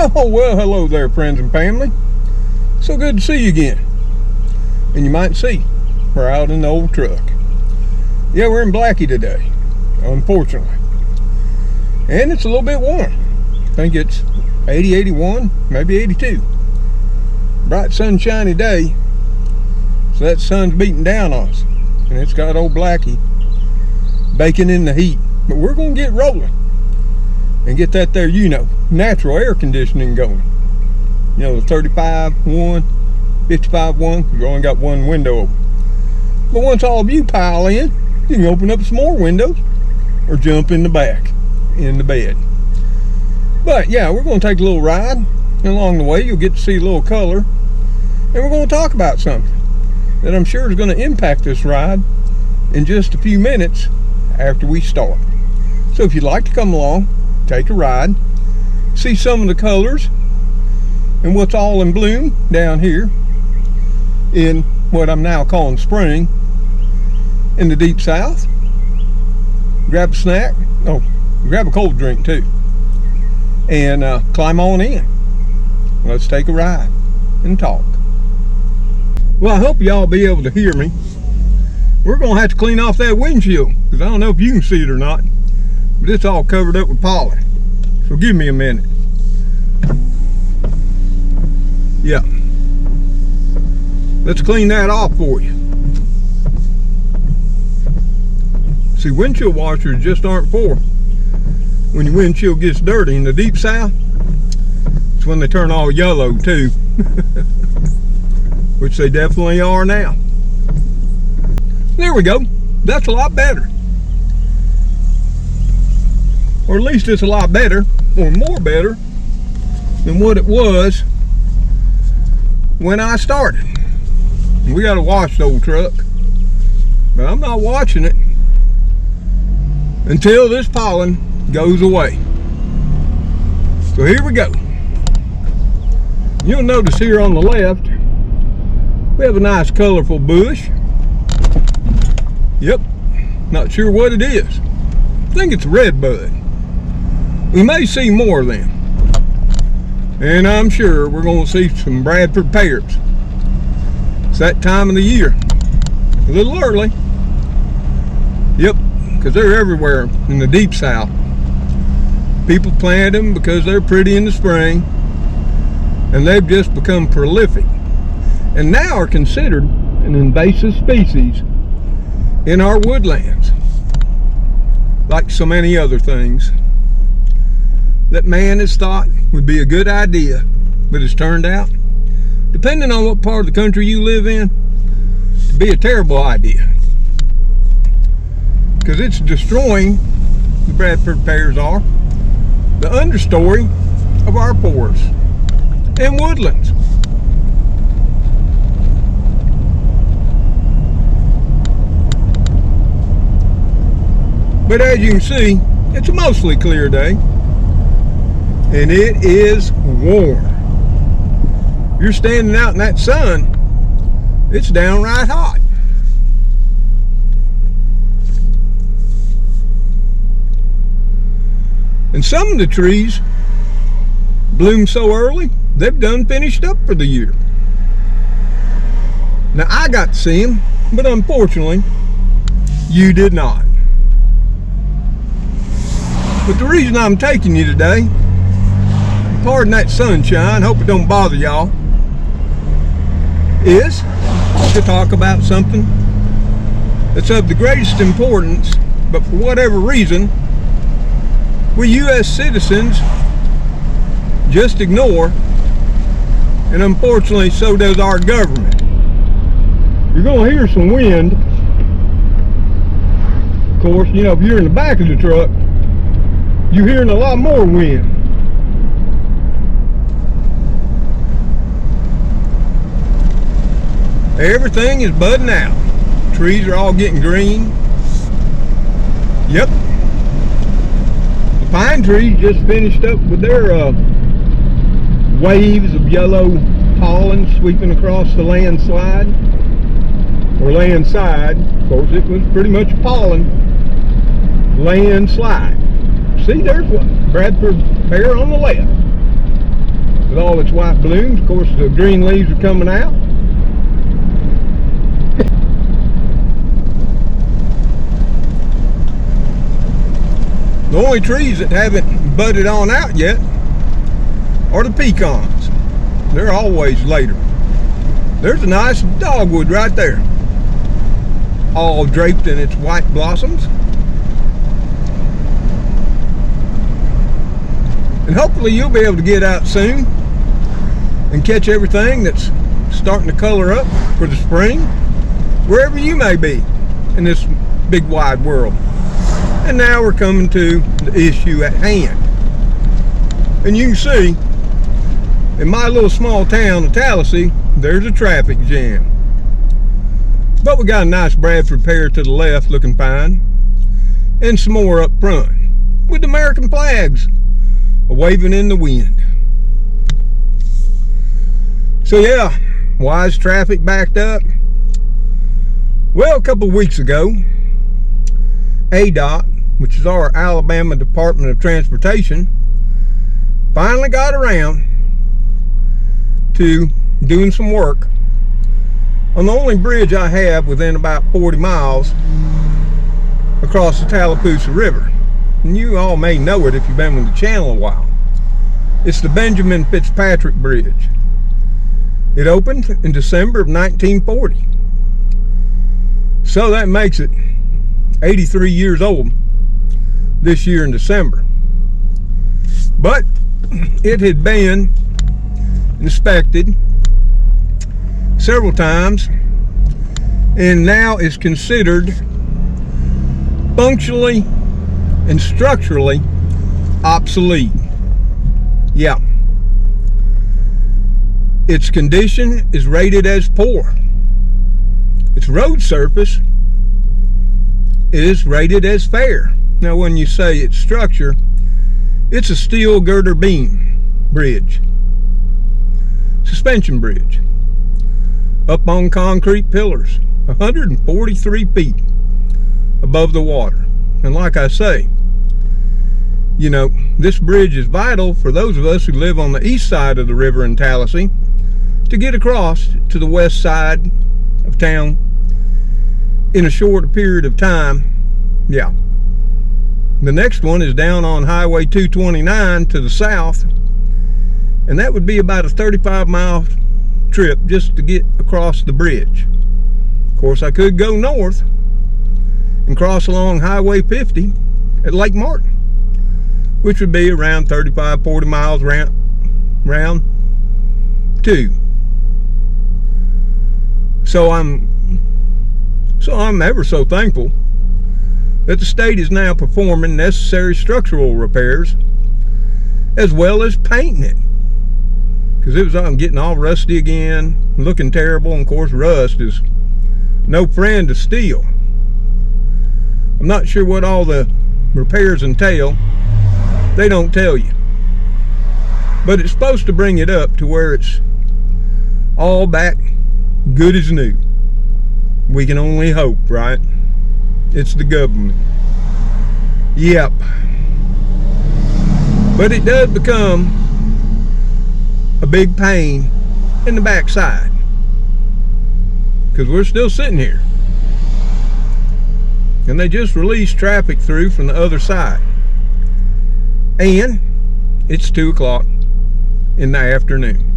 Oh, well, hello there, friends and family. So good to see you again. And you might see, we're out in the old truck. Yeah, we're in Blackie today, unfortunately. And it's a little bit warm. I think it's 80, 81, maybe 82. Bright, sunshiny day. So that sun's beating down on us. And it's got old Blackie baking in the heat. But we're going to get rolling and get that there, natural air conditioning going. The 35-1, 55-1, we've only got one window open. But once all of you pile in, you can open up some more windows or jump in the back, in the bed. But yeah, we're going to take a little ride. And along the way, you'll get to see a little color. And we're going to talk about something that I'm sure is going to impact this ride in just a few minutes after we start. So if you'd like to come along, take a ride, see some of the colors and what's all in bloom down here in what I'm now calling spring in the deep south. Grab a snack, grab a cold drink too, and climb on in. Let's take a ride and talk. Well, I hope y'all be able to hear me. We're gonna have to clean off that windshield because I don't know if you can see it or not, but it's all covered up with pollen. So give me a minute. Yeah. Let's clean that off for you. See, windshield washers just aren't for when your windshield gets dirty. In the deep south, it's when they turn all yellow too. Which they definitely are now. There we go. That's a lot better. Or at least it's a lot better, or more better, than what it was when I started. We got to wash the old truck, but I'm not washing it until this pollen goes away. So here we go. You'll notice here on the left, we have a nice colorful bush. Yep, not sure what it is. I think it's redbud. We may see more of them. And I'm sure we're going to see some Bradford pears. It's that time of the year. A little early. Yep, because they're everywhere in the deep south. People plant them because they're pretty in the spring. And they've just become prolific. And now are considered an invasive species in our woodlands. Like so many other things that man has thought would be a good idea, but it's turned out, depending on what part of the country you live in, to be a terrible idea. Because it's destroying, the Bradford pears are, the understory of our forests and woodlands. But as you can see, it's a mostly clear day, and it is warm. You're standing out in that sun, it's downright hot. And some of the trees bloom so early, they've done finished up for the year. Now I got to see them, but unfortunately, you did not. But the reason I'm taking you today, pardon that sunshine, hope it don't bother y'all, is to talk about something that's of the greatest importance, but for whatever reason, we U.S. citizens just ignore, and unfortunately so does our government. You're going to hear some wind. Of course, if you're in the back of the truck, you're hearing a lot more wind. Everything is budding out. Trees are all getting green. Yep. The pine trees just finished up with their waves of yellow pollen sweeping across the landslide. Or landside. Of course, it was pretty much pollen. Landslide. See, there's what Bradford pear on the left. with all its white blooms. Of course, the green leaves are coming out. The only trees that haven't budded on out yet are the pecans. They're always later. There's a nice dogwood right there, all draped in its white blossoms. And hopefully you'll be able to get out soon and catch everything that's starting to color up for the spring, wherever you may be in this big wide world. And now we're coming to the issue at hand. And you can see, in my little small town of Tallahassee, there's a traffic jam. But we got a nice Bradford pear to the left looking fine, and some more up front, with American flags waving in the wind. So yeah, why is traffic backed up? Well, a couple of weeks ago, ADOT, which is our Alabama Department of Transportation, finally got around to doing some work on the only bridge I have within about 40 miles across the Tallapoosa River. And you all may know it if you've been with the channel a while. It's the Benjamin Fitzpatrick Bridge. It opened in December of 1940. So that makes it 83 years old this year in December. But it had been inspected several times and now is considered functionally and structurally obsolete. Yeah. Its condition is rated as poor. Its road surface is rated as fair. Now when you say its structure, it's a steel girder beam bridge, suspension bridge, up on concrete pillars, 143 feet above the water. And like I say, you know, this bridge is vital for those of us who live on the east side of the river in Tallahassee to get across to the west side of town in a short period of time. Yeah. The next one is down on Highway 229 to the south, and that would be about a 35-mile trip just to get across the bridge. Of course, I could go north and cross along Highway 50 at Lake Martin, which would be around 35-40 miles round too. So I'm ever so thankful that the state is now performing necessary structural repairs as well as painting it, because it was getting all rusty again, looking terrible. And of course, rust is no friend to steel. I'm not sure what all the repairs entail. They don't tell you, but it's supposed to bring it up to where it's all back good as new. We can only hope, right? It's the government. Yep. But it does become a big pain in the backside, because we're still sitting here and they just released traffic through from the other side, and it's 2 o'clock in the afternoon.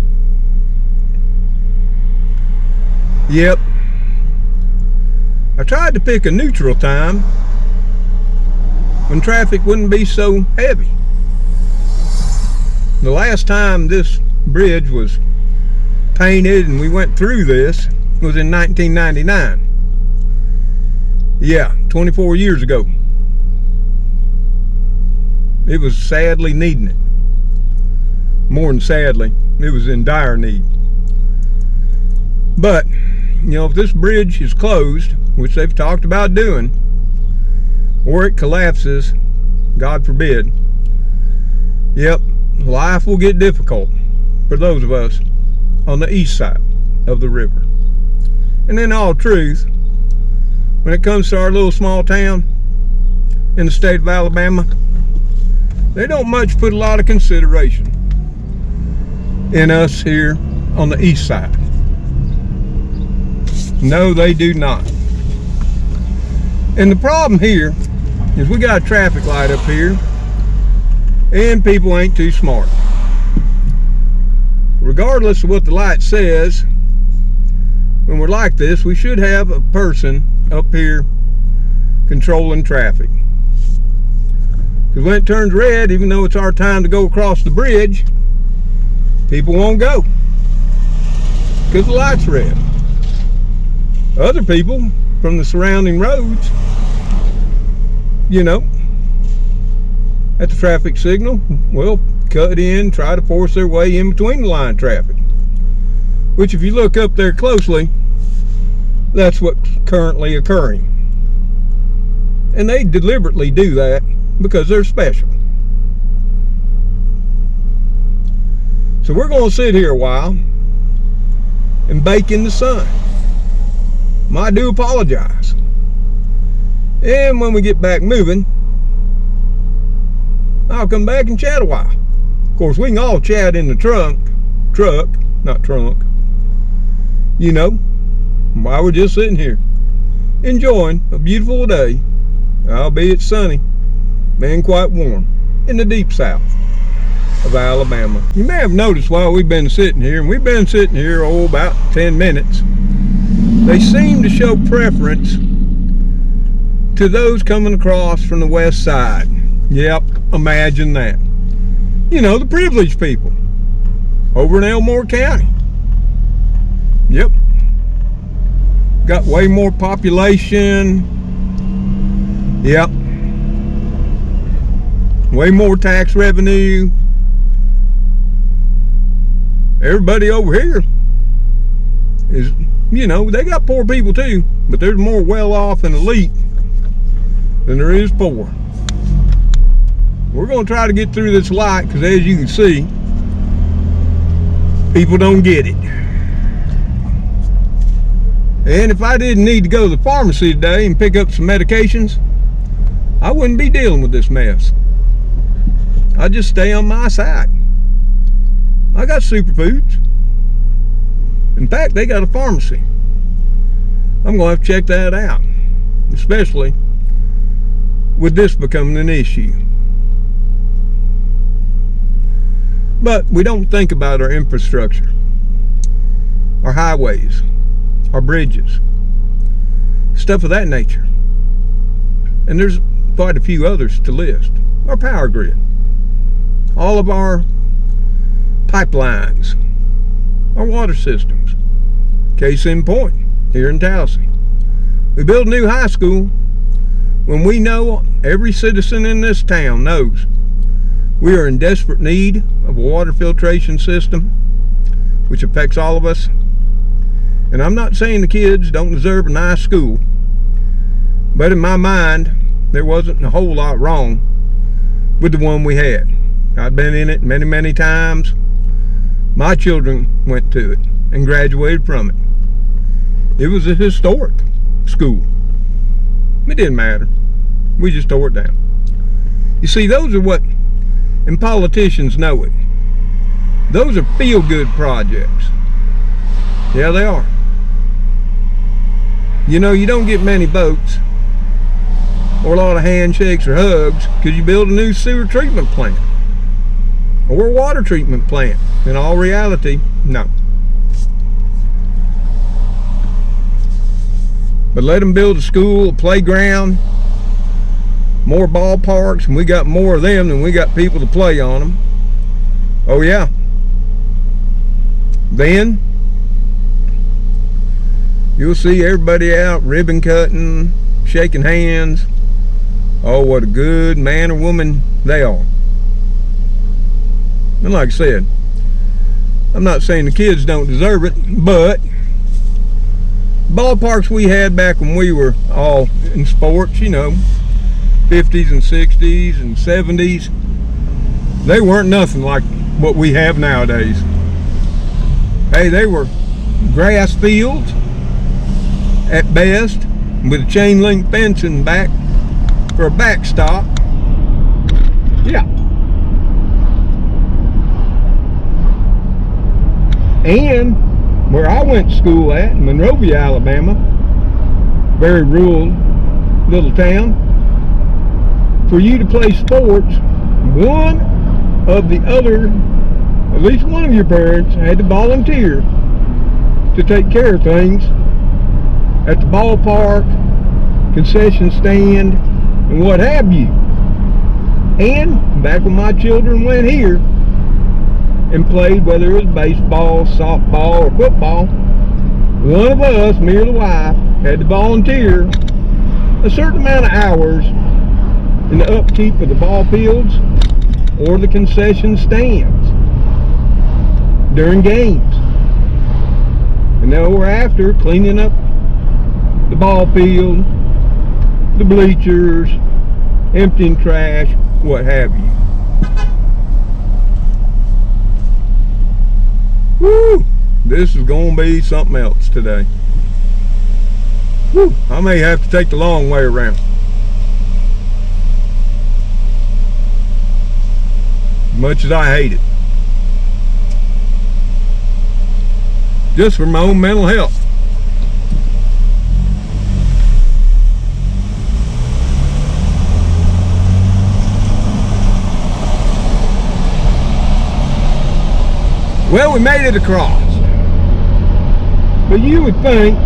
Yep. I tried to pick a neutral time when traffic wouldn't be so heavy. The last time this bridge was painted and we went through this was in 1999. Yeah, 24 years ago. It was sadly needing it. More than sadly, it was in dire need. But, you know, if this bridge is closed, which they've talked about doing, or it collapses, God forbid, yep, life will get difficult for those of us on the east side of the river. And in all truth, when it comes to our little small town in the state of Alabama, they don't much put a lot of consideration in us here on the east side. No, they do not. And the problem here is we got a traffic light up here, and people ain't too smart. Regardless of what the light says, when we're like this, we should have a person up here controlling traffic. Because when it turns red, even though it's our time to go across the bridge, people won't go because the light's red. Other people from the surrounding roads, you know, at the traffic signal, will cut in, try to force their way in between the line traffic. Which, if you look up there closely, that's what's currently occurring. And they deliberately do that because they're special. So we're going to sit here a while and bake in the sun. I do apologize. And when we get back moving, I'll come back and chat a while. Of course, we can all chat in the truck, not trunk, you know, while we're just sitting here enjoying a beautiful day, albeit sunny and quite warm in the deep south of Alabama. You may have noticed while we've been sitting here, and we've been sitting here about 10 minutes, they seem to show preference to those coming across from the west side. Yep, imagine that. You know, the privileged people over in Elmore County. Yep. Got way more population. Yep. Way more tax revenue. Everybody over here is, you know, they got poor people too, but there's more well-off and elite than there is poor. We're going to try to get through this light because, as you can see, people don't get it. And if I didn't need to go to the pharmacy today and pick up some medications, I wouldn't be dealing with this mess. I'd just stay on my side. I got superfoods. In fact, they got a pharmacy. I'm going to have to check that out, especially with this becoming an issue. But we don't think about our infrastructure, our highways, our bridges, stuff of that nature. And there's quite a few others to list. Our power grid, all of our pipelines, our water systems. Case in point, here in Tallahassee. We build a new high school when we know, every citizen in this town knows, we are in desperate need of a water filtration system, which affects all of us. And I'm not saying the kids don't deserve a nice school, but in my mind, there wasn't a whole lot wrong with the one we had. I've been in it many, many times. My children went to it and graduated from it. It was a historic school. It didn't matter. We just tore it down. You see, those are what, and politicians know it, those are feel-good projects. Yeah, they are. You know, you don't get many votes or a lot of handshakes or hugs because you build a new sewer treatment plant or a water treatment plant. In all reality, no. But let them build a school, a playground, more ballparks, and we got more of them than we got people to play on them. Oh yeah. Then you'll see everybody out ribbon cutting, shaking hands. Oh, what a good man or woman they are. And like I said, I'm not saying the kids don't deserve it, but ballparks we had back when we were all in sports, you know, 50s and 60s and 70s, they weren't nothing like what we have nowadays. Hey, they were grass fields at best with a chain link fence in back for a backstop. Yeah. And where I went to school at, in Monrovia, Alabama, very rural little town, for you to play sports, at least one of your parents had to volunteer to take care of things at the ballpark, concession stand, and what have you. And back when my children went here and played, whether it was baseball, softball, or football, one of us, me or the wife, had to volunteer a certain amount of hours in the upkeep of the ball fields or the concession stands during games. And then we're after cleaning up the ball field, the bleachers, emptying trash, what have you. Woo! This is going to be something else today. Woo! I may have to take the long way around. Much as I hate it. Just for my own mental health. Well, we made it across. But you would think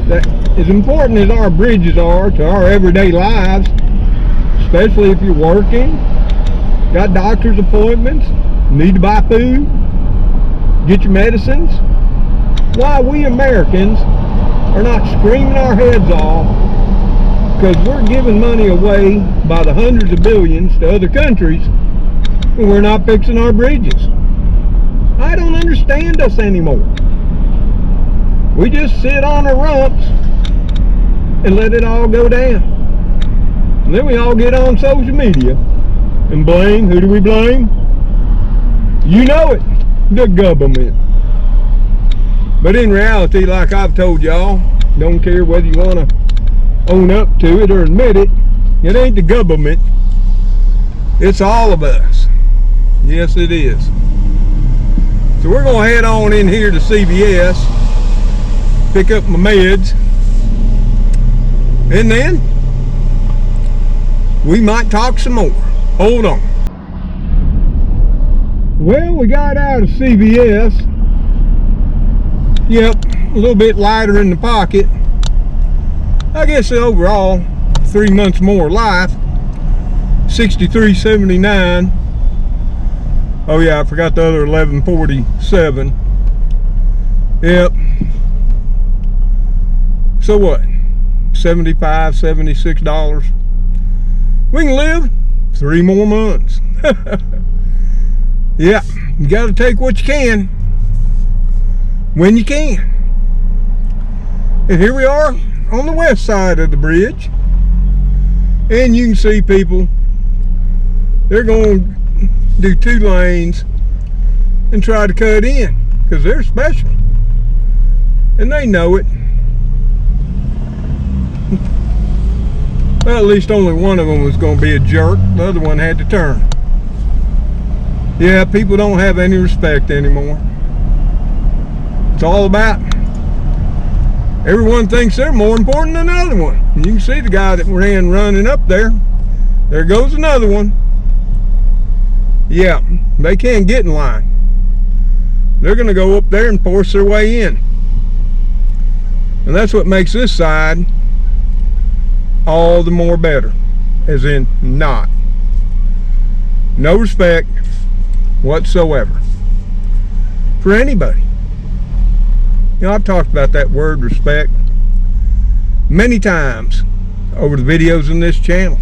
that as important as our bridges are to our everyday lives, especially if you're working, got doctor's appointments, need to buy food, get your medicines, why we Americans are not screaming our heads off because we're giving money away by the hundreds of billions to other countries and we're not fixing our bridges. I don't understand us anymore. We just sit on our rumps and let it all go down. And then we all get on social media and blame. Who do we blame? You know it, the government. But in reality, like I've told y'all, don't care whether you want to own up to it or admit it, it ain't the government. It's all of us. Yes, it is. So we're going to head on in here to CVS, pick up my meds, and then we might talk some more. Hold on. Well, we got out of CVS. Yep, a little bit lighter in the pocket. I guess overall, 3 months more life. $63.79. Oh yeah, I forgot the other $11.47. Yep. So what? $75, $76. We can live 3 more months. Yeah, you got to take what you can when you can. And here we are on the west side of the bridge, and you can see people, they're going to do 2 lanes and try to cut in because they're special and they know it. Well, at least only one of them was going to be a jerk. The other one had to turn. Yeah, people don't have any respect anymore. It's all about everyone thinks they're more important than another one. And you can see the guy that ran running up there. There goes another one. Yeah, they can't get in line. They're going to go up there and force their way in. And that's what makes this side all the more better. As in, not. No respect whatsoever for anybody. You know, I've talked about that word respect many times over the videos in this channel.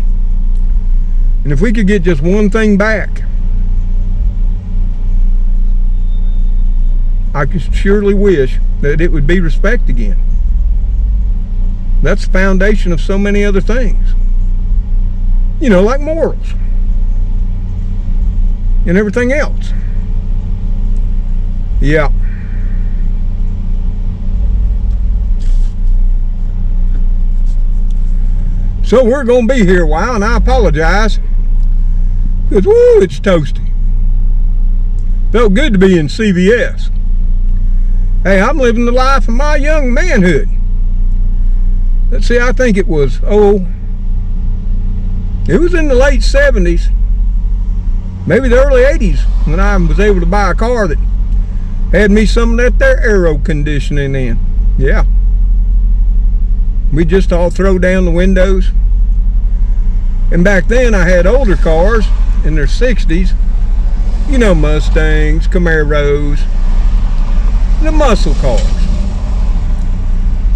And if we could get just one thing back, I could surely wish that it would be respect again. That's the foundation of so many other things. You know, like morals and everything else. Yeah. So we're going to be here a while, and I apologize because, woo, it's toasty. Felt good to be in CVS. Hey, I'm living the life of my young manhood. Let's see, I think it was it was in the late 70s, maybe the early 80s, when I was able to buy a car that had me some of that there aero conditioning in. Yeah. We just all throw down the windows. And back then I had older cars in their 60s. You know, Mustangs, Camaros, the muscle cars.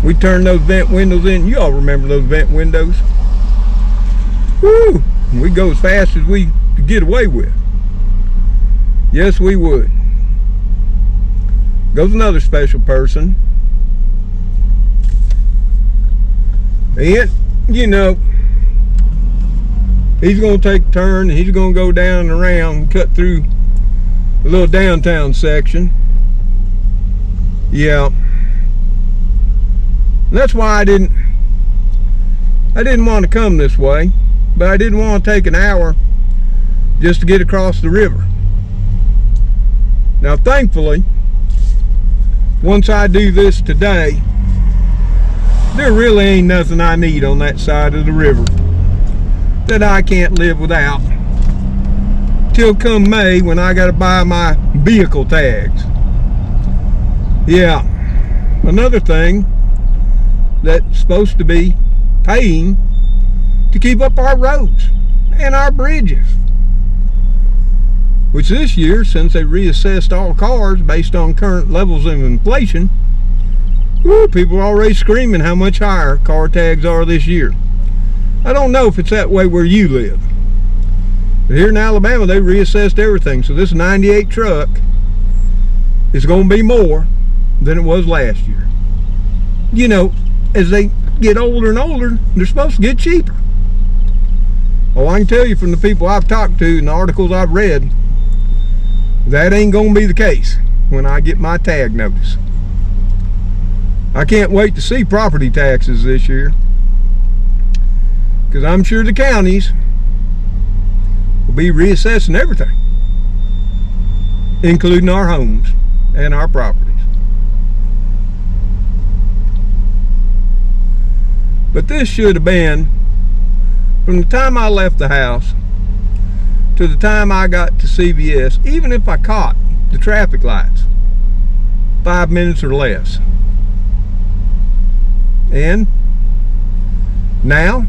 We turned those vent windows in. You all remember those vent windows? Woo! We'd go as fast as we could get away with. Yes, we would. Goes another special person. And, you know, he's going to take a turn and he's going to go down and around and cut through the little downtown section. Yeah. And that's why I didn't want to come this way, but I didn't want to take an hour just to get across the river. Now, thankfully, once I do this today, there really ain't nothing I need on that side of the river that I can't live without till come May, when I got to buy my vehicle tags. Yeah, another thing that's supposed to be paying to keep up our roads and our bridges, which this year, since they reassessed all cars based on current levels of inflation, woo, people are already screaming how much higher car tags are this year. I don't know if it's that way where you live, but here in Alabama they reassessed everything, so this 98 truck is going to be more than it was last year. You know, as they get older and older, they're supposed to get cheaper. Well, I can tell you from the people I've talked to and the articles I've read, that ain't going to be the case when I get my tag notice. I can't wait to see property taxes this year, because I'm sure the counties will be reassessing everything, including our homes and our properties. But this should have been, from the time I left the house to the time I got to CVS, even if I caught the traffic lights, 5 minutes or less. And now,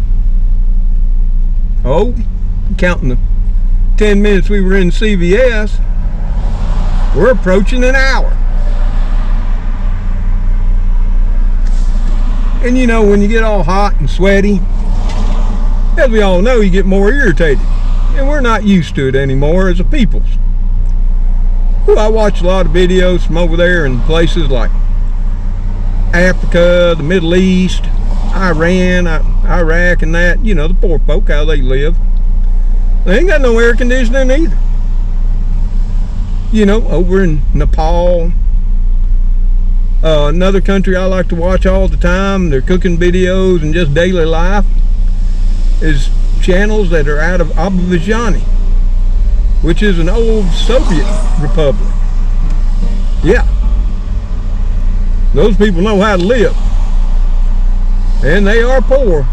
counting the 10 minutes we were in CVS, we're approaching an hour. And you know, when you get all hot and sweaty, as we all know, you get more irritated. And we're not used to it anymore as a people. I watch a lot of videos from over there in places like Africa, the Middle East, Iran, Iraq, and that. You know, the poor folk, how they live. They ain't got no air conditioning either. You know, over in Nepal, another country I like to watch all the time, their cooking videos and just daily life, is channels that are out of Azerbaijan, which is an old Soviet republic. Yeah. Those people know how to live. And they are poor,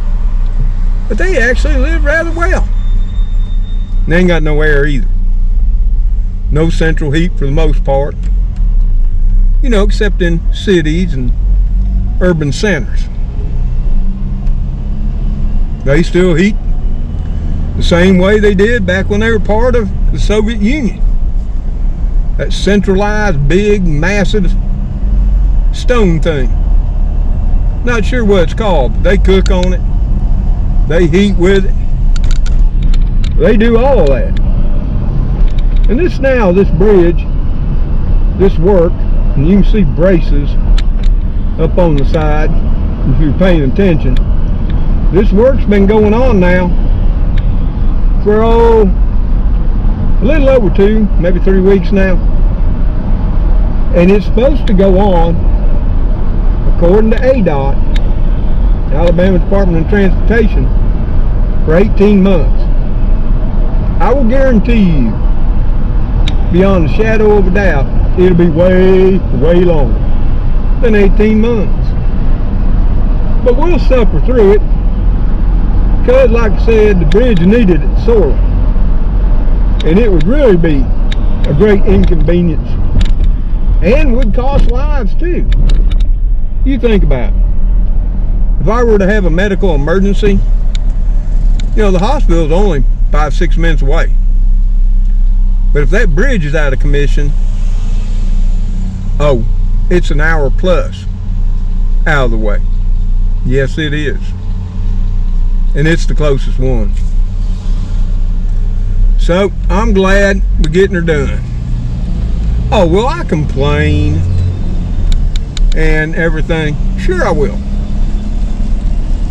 but they actually live rather well. And they ain't got no air either. No central heat for the most part. You know, except in cities and urban centers. They still heat the same way they did back when they were part of the Soviet Union. That centralized, big, massive stone thing. Not sure what it's called, but they cook on it. They heat with it. They do all of that. And this bridge, this work, and you can see braces up on the side if you're paying attention. This work's been going on now for a little over 2, maybe 3 weeks now. And it's supposed to go on, according to ADOT, Alabama Department of Transportation, for 18 months. I will guarantee you beyond the shadow of a doubt, it'll be way, way longer than 18 months. But we'll suffer through it, because like I said, the bridge needed it sorely. And it would really be a great inconvenience, and would cost lives too. You think about it. If I were to have a medical emergency, you know, the hospital is only 5-6 minutes away. But if that bridge is out of commission, oh, it's an hour plus out of the way. Yes, it is. And it's the closest one. So, I'm glad we're getting her done. Oh, will I complain and everything? Sure I will.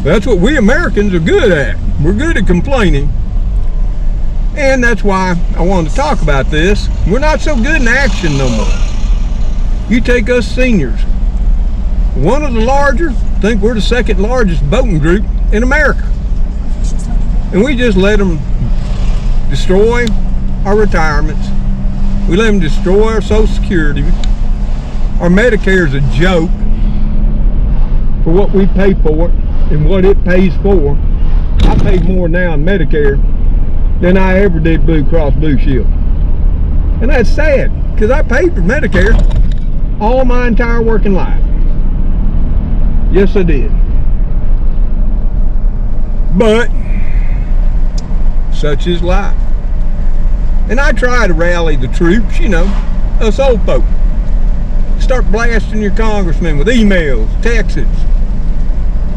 That's what we Americans are good at. We're good at complaining. And that's why I wanted to talk about this. We're not so good in action no more. You take us seniors. One of the larger, I think we're the second largest boating group in America. And we just let them destroy our retirements. We let them destroy our Social Security. Our Medicare is a joke for what we pay for it and what it pays for. I pay more now in Medicare than I ever did Blue Cross Blue Shield. And that's sad, because I paid for Medicare all my entire working life. Yes, I did. But such is life. And I try to rally the troops, you know, us old folk. Start blasting your congressmen with emails, texts,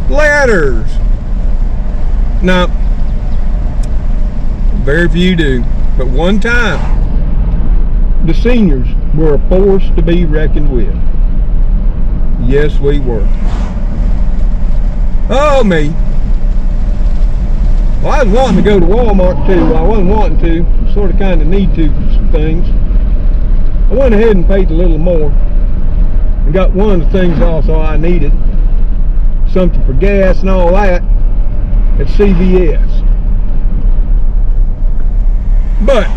letters. No, very few do. But one time, the seniors were a force to be reckoned with. Yes, we were. Oh, me. Well, I was wanting to go to Walmart too. I wasn't wanting to. Sort of kind of need to for some things. I went ahead and paid a little more. And got one of the things also I needed. Something for gas and all that at CVS. But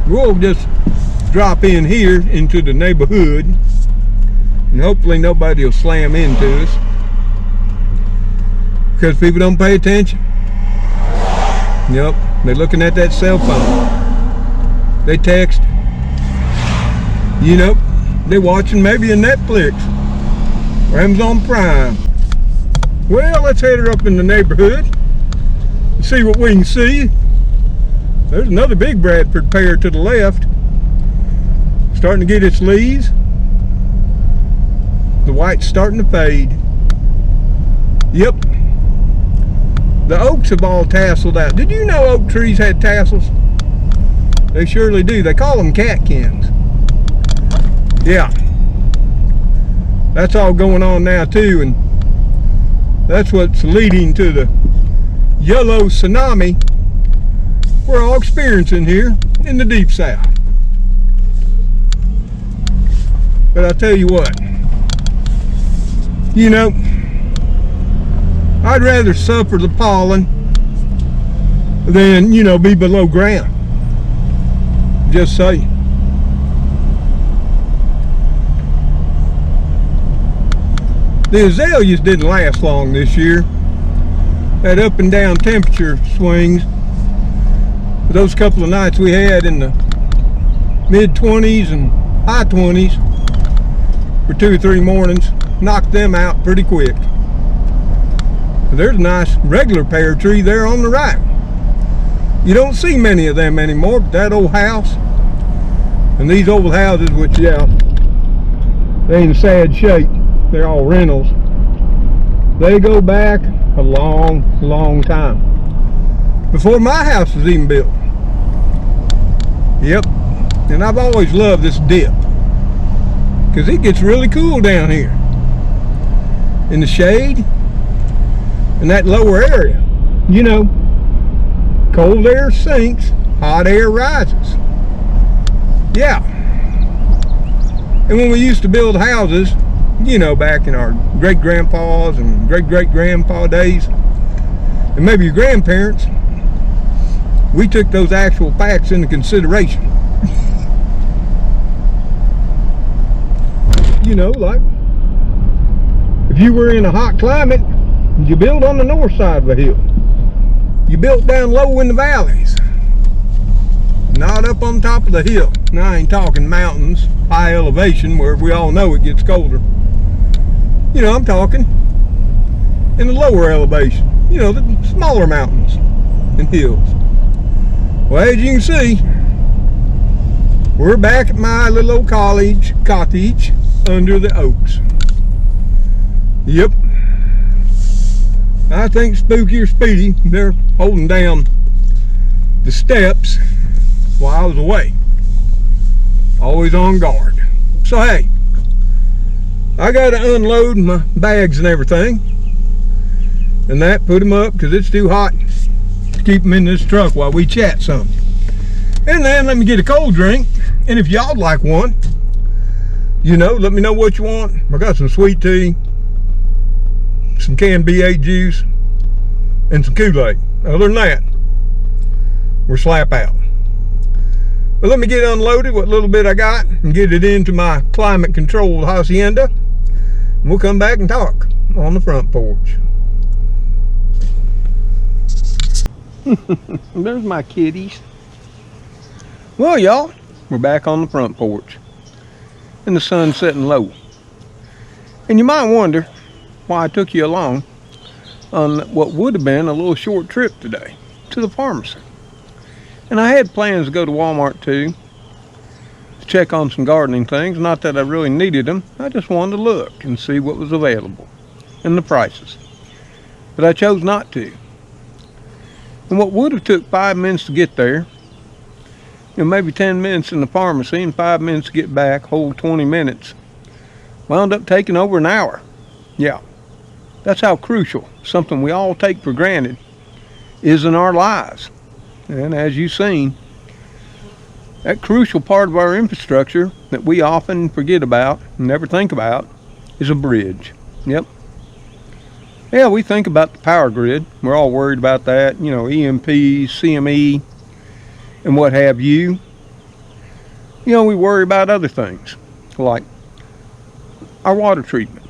we'll just drop in here into the neighborhood, and hopefully nobody will slam into us, because people don't pay attention. Yep, they're looking at that cell phone. They text. You know, they're watching maybe a Netflix or Amazon Prime. Well, let's head her up in the neighborhood and see what we can see. There's another big Bradford pear to the left, starting to get its leaves. The white's starting to fade. Yep. The oaks have all tasseled out. Did you know oak trees had tassels? They surely do. They call them catkins. Yeah. That's all going on now too, and that's what's leading to the yellow tsunami we're all experiencing here in the deep south. But I'll tell you what, you know, I'd rather suffer the pollen than, you know, be below ground. Just saying. The azaleas didn't last long this year. That up and down temperature swings, those couple of nights we had in the mid-20s and high 20s for 2 or 3 mornings, knocked them out pretty quick. There's a nice regular pear tree there on the right. You don't see many of them anymore, but that old house and these old houses, which, yeah, they in a sad shape. They're all rentals. They go back a long, long time. Before my house was even built. Yep. And I've always loved this dip, because it gets really cool down here in the shade in that lower area. You know, cold air sinks, hot air rises. Yeah. And when we used to build houses, you know, back in our great-grandpa's and great-great-grandpa days, and maybe your grandparents, we took those actual facts into consideration. You know, like if you were in a hot climate, you build on the north side of a hill. You built down low in the valleys, not up on top of the hill. Now I ain't talking mountains, high elevation where we all know it gets colder. You know, I'm talking in the lower elevation, you know, the smaller mountains and hills. Well, as you can see, we're back at my little old cottage under the oaks. Yep. I think Spooky or Speedy, they're holding down the steps while I was away. Always on guard. So hey, I gotta unload my bags and everything. And that, put them up because it's too hot to keep them in this truck while we chat some. And then let me get a cold drink. And if y'all like one, you know, let me know what you want. I got some sweet tea, some canned B8 juice, and some Kool-Aid. Other than that, we're slap out. But let me get unloaded what little bit I got and get it into my climate controlled hacienda. And we'll come back and talk on the front porch. There's my kitties. Well, y'all, we're back on the front porch and the sun's setting low. And you might wonder why I took you along on what would have been a little short trip today to the pharmacy. And I had plans to go to Walmart too, to check on some gardening things. Not that I really needed them. I just wanted to look and see what was available and the prices. But I chose not to. And what would have took 5 minutes to get there, you know, maybe 10 minutes in the pharmacy and 5 minutes to get back, whole 20 minutes, wound up taking over an hour. Yeah, that's how crucial something we all take for granted is in our lives. And as you've seen, that crucial part of our infrastructure that we often forget about and never think about is a bridge. Yep. Yeah, we think about the power grid. We're all worried about that, you know, EMP, CME, and what have you. You know, we worry about other things like our water treatment,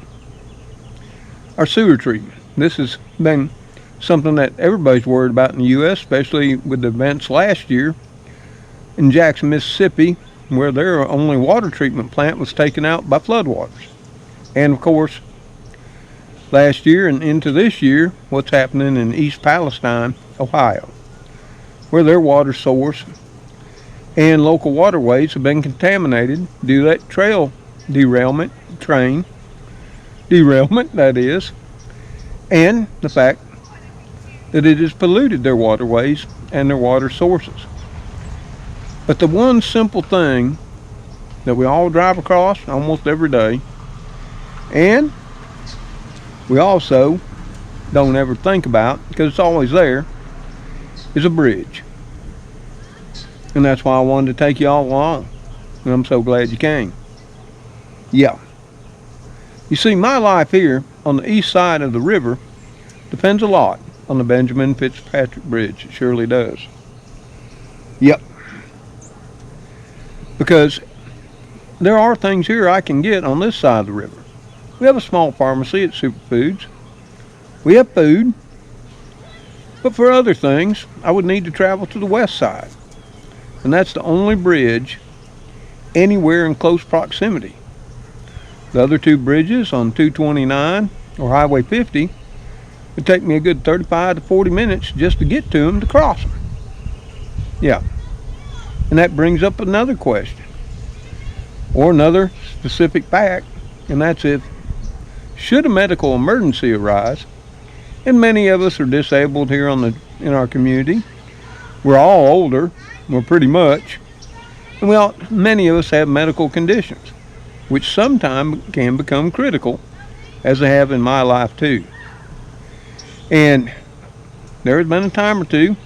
our sewer treatment. This has been something that everybody's worried about in the U.S., especially with the events last year in Jackson, Mississippi, where their only water treatment plant was taken out by floodwaters. And of course, last year and into this year, what's happening in East Palestine, Ohio, where their water source and local waterways have been contaminated due to that train derailment, that is, and the fact that it has polluted their waterways and their water sources. But the one simple thing that we all drive across almost every day, and we also don't ever think about because it's always there, is a bridge. And that's why I wanted to take you all along. And I'm so glad you came. Yeah. You see, my life here on the east side of the river depends a lot on the Benjamin Fitzpatrick Bridge. It surely does. Yep. Because there are things here I can get on this side of the river. We have a small pharmacy at Superfoods. We have food. But for other things, I would need to travel to the west side. And that's the only bridge anywhere in close proximity. The other two bridges on 229 or Highway 50 would take me a good 35 to 40 minutes just to get to them to cross them. Yeah. And that brings up another question, or another specific fact, and that's if, should a medical emergency arise, and many of us are disabled here in our community, we're all older, we're pretty much, and many of us have medical conditions, which sometimes can become critical, as they have in my life too. And there has been a time or two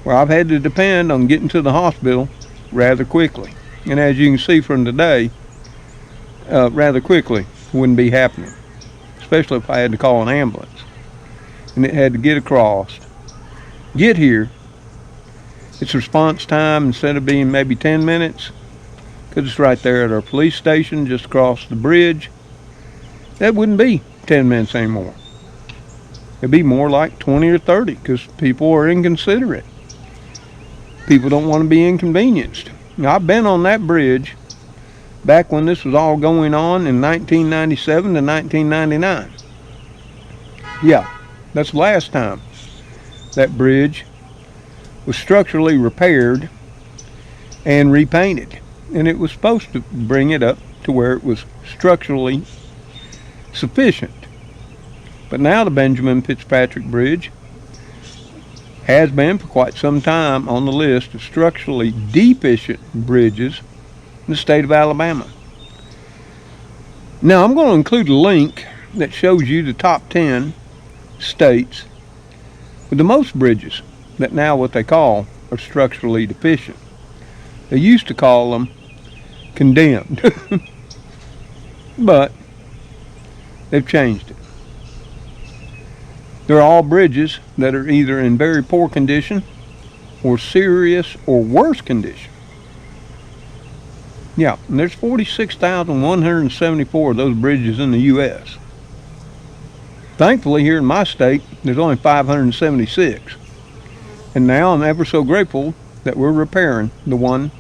where I've had to depend on getting to the hospital rather quickly. And as you can see from today, rather quickly wouldn't be happening, especially if I had to call an ambulance. And it had to get across, get here. Its response time, instead of being maybe 10 minutes, because it's right there at our police station, just across the bridge, that wouldn't be 10 minutes anymore. It'd be more like 20 or 30, because people are inconsiderate. People don't want to be inconvenienced. Now, I've been on that bridge back when this was all going on in 1997 to 1999. Yeah, that's the last time that bridge was structurally repaired and repainted. And it was supposed to bring it up to where it was structurally sufficient. But now the Benjamin Fitzpatrick Bridge has been for quite some time on the list of structurally deficient bridges in the state of Alabama. Now I'm going to include a link that shows you the top 10 states with the most bridges that now what they call are structurally deficient. They used to call them condemned, but they've changed it. They're all bridges that are either in very poor condition or serious or worse condition. Yeah, and there's 46,174 of those bridges in the U.S. Thankfully, here in my state, there's only 576. And now I'm ever so grateful that we're repairing the one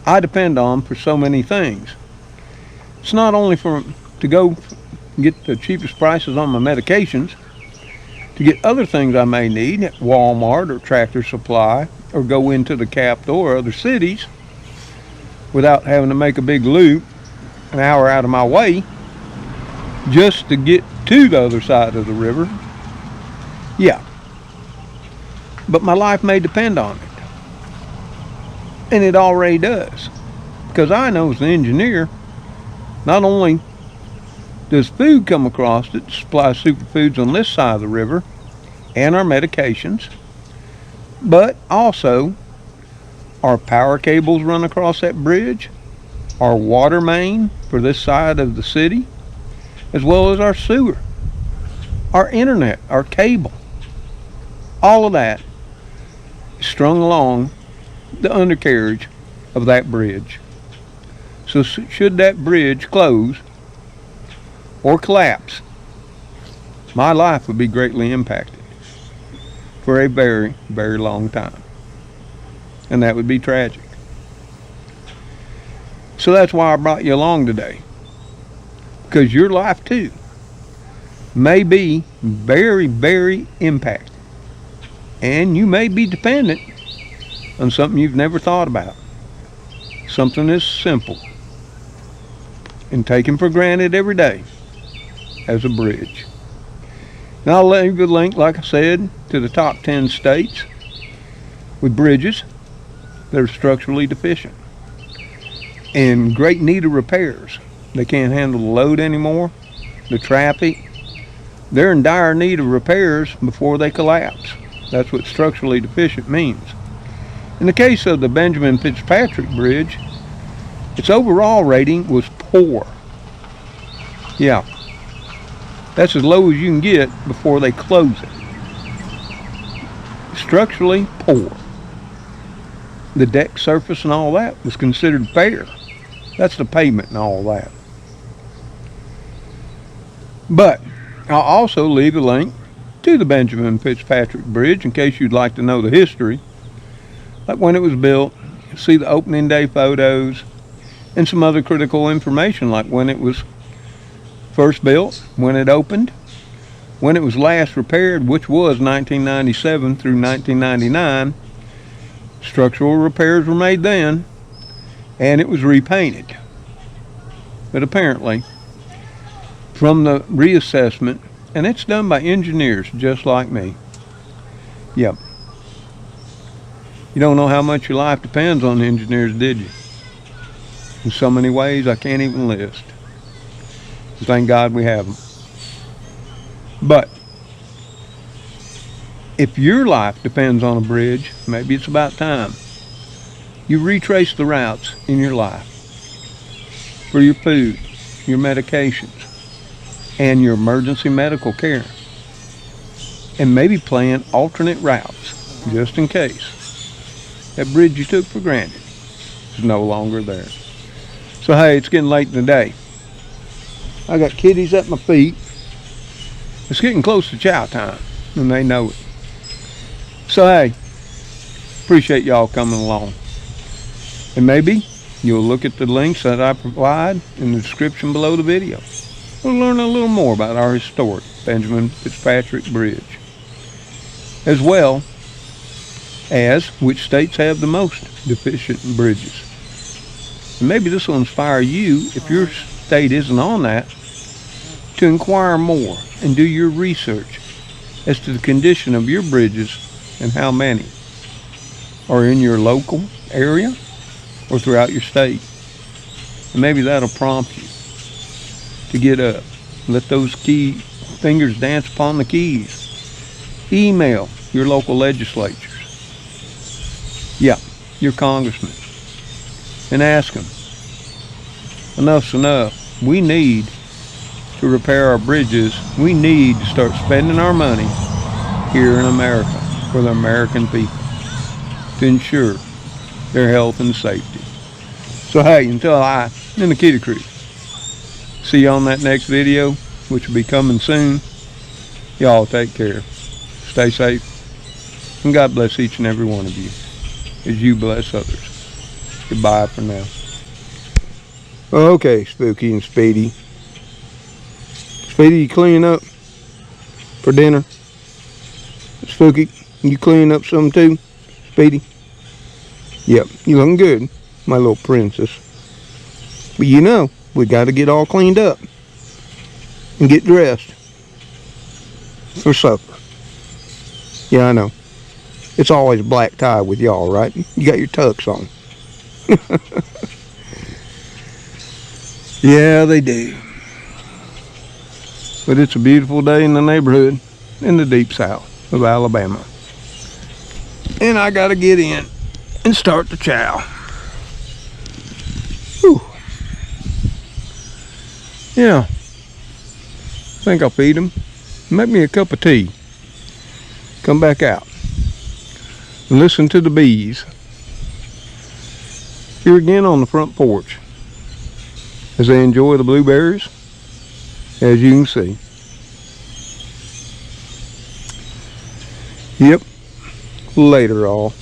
I depend on for so many things. It's not only to go get the cheapest prices on my medications, to get other things I may need at Walmart or Tractor Supply, or go into the capital or other cities without having to make a big loop an hour out of my way just to get to the other side of the river. Yeah. But my life may depend on it. And it already does. Because I know as an engineer, not only does food come across it to supply superfoods on this side of the river and our medications, but also our power cables run across that bridge, our water main for this side of the city, as well as our sewer, our internet, our cable. All of that is strung along the undercarriage of that bridge. So should that bridge close or collapse, my life would be greatly impacted for a very, very long time. And that would be tragic. So that's why I brought you along today. Because your life too may be very, very impacted. And you may be dependent on something you've never thought about. Something as simple and taken for granted every day as a bridge. Now I'll leave a link, like I said, to the top 10 states with bridges that are structurally deficient and great need of repairs. They can't handle the load anymore, the traffic. They're in dire need of repairs before they collapse. That's what structurally deficient means. In the case of the Benjamin Fitzpatrick Bridge, its overall rating was poor. Yeah, that's as low as you can get before they close it. Structurally poor. The deck surface and all that was considered fair. That's the pavement and all that. But I'll also leave a link to the Benjamin Fitzpatrick Bridge in case you'd like to know the history. Like when it was built, see the opening day photos, and some other critical information like when it was first built, when it opened, when it was last repaired, which was 1997 through 1999. Structural repairs were made then, and it was repainted. But apparently, from the reassessment, and it's done by engineers just like me. Yep. You don't know how much your life depends on the engineers, did you? In so many ways I can't even list. Thank God we have them. But if your life depends on a bridge, maybe it's about time you retrace the routes in your life for your food, your medications, and your emergency medical care. And maybe plan alternate routes just in case that bridge you took for granted is no longer there. So hey, it's getting late in the day. I got kitties at my feet. It's getting close to chow time, and they know it. So hey, appreciate y'all coming along. And maybe you'll look at the links that I provide in the description below the video. We'll learn a little more about our historic Benjamin Fitzpatrick Bridge, as well as which states have the most deficient bridges. And maybe this will inspire you, if your state isn't on that, to inquire more and do your research as to the condition of your bridges and how many are in your local area or throughout your state. And maybe that'll prompt you to get up, let those key fingers dance upon the keys. Email your local legislatures, your congressman, and ask them, enough's enough. We need to repair our bridges. We need to start spending our money here in America for the American people to ensure their health and safety. So hey, until I and the kitty crew see you on that next video, which will be coming soon, y'all take care, stay safe, and God bless each and every one of you as you bless others. Goodbye for now. Okay, Spooky and Speedy. Speedy, you cleaning up for dinner? Spooky, you cleaning up some too? Speedy? Yep, you looking good, my little princess. But you know, we got to get all cleaned up and get dressed for supper. Yeah, I know. It's always a black tie with y'all, right? You got your tux on. Yeah, they do. But it's a beautiful day in the neighborhood in the deep south of Alabama. And I got to get in and start the chow. Whew. Yeah. I think I'll feed them. Make me a cup of tea. Come back out. And listen to the bees. Here again on the front porch as they enjoy the blueberries, as you can see. Yep. Later all.